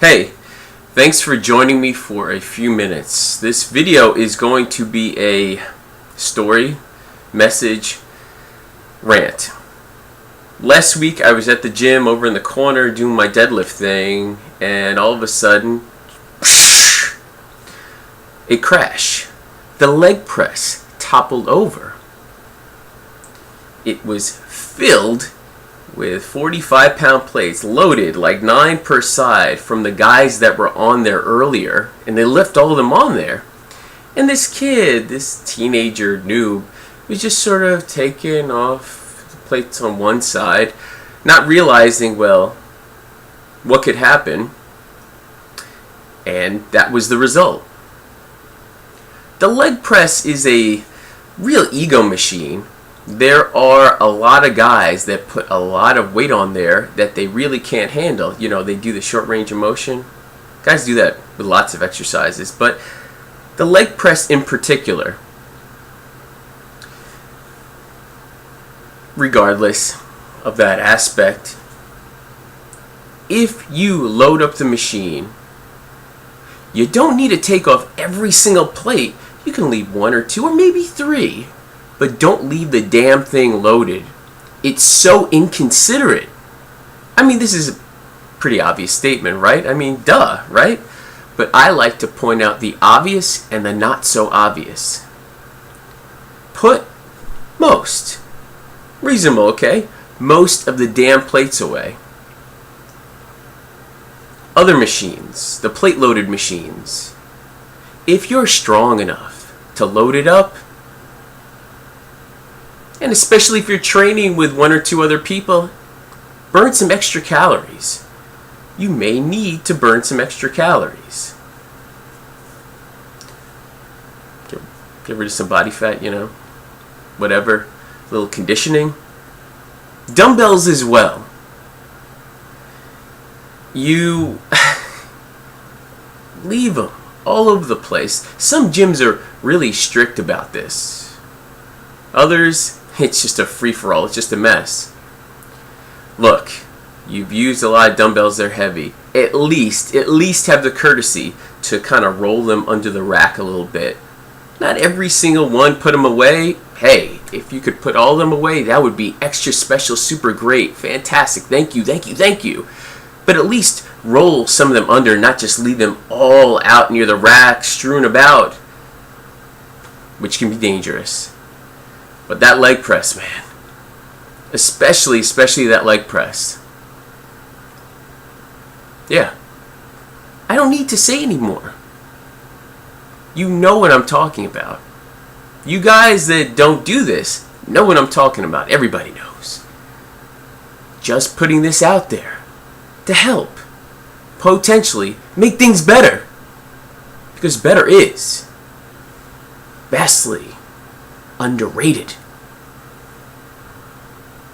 Hey, thanks for joining me for a few minutes. This video is going to be a story, message, rant. Last week I was at the gym over in the corner doing my deadlift thing, and all of a sudden, a crash. The leg press toppled over. It was filled with 45-pound plates, loaded like 9 per side from the guys that were on there earlier, and they left all of them on there. And this kid, this teenager noob, was just sort of taking off the plates on one side, not realizing, well, what could happen, and that was the result. The leg press is a real ego machine. There are a lot of guys that put a lot of weight on there that they really can't handle. You know, they do the short range of motion. Guys do that with lots of exercises. But the leg press in particular, regardless of that aspect, if you load up the machine, you don't need to take off every single plate. You can leave 1 or 2 or maybe 3. But don't leave the damn thing loaded. It's so inconsiderate. I mean, this is a pretty obvious statement, right? I mean, duh, right? But I like to point out the obvious and the not so obvious. Put most, reasonable, okay? Most of the damn plates away. Other machines, the plate loaded machines, if you're strong enough to load it up, and especially if you're training with 1 or 2 other people, burn some extra calories. You may need to burn some extra calories. Get rid of some body fat, you know, whatever, a little conditioning. Dumbbells as well. You leave them all over the place. Some gyms are really strict about this. Others, it's just a free-for-all. It's just a mess. Look, you've used a lot of dumbbells. They're heavy. At least have the courtesy to kind of roll them under the rack a little bit. Not every single one, put them away. Hey, if you could put all of them away, that would be extra special, super great, fantastic. Thank you, thank you, thank you. But at least roll some of them under, not just leave them all out near the rack, strewn about, which can be dangerous. But that leg press, man, especially that leg press. Yeah, I don't need to say anymore. You know what I'm talking about. You guys that don't do this know what I'm talking about. Everybody knows. Just putting this out there to help, potentially, make things better. Because better is vastly underrated.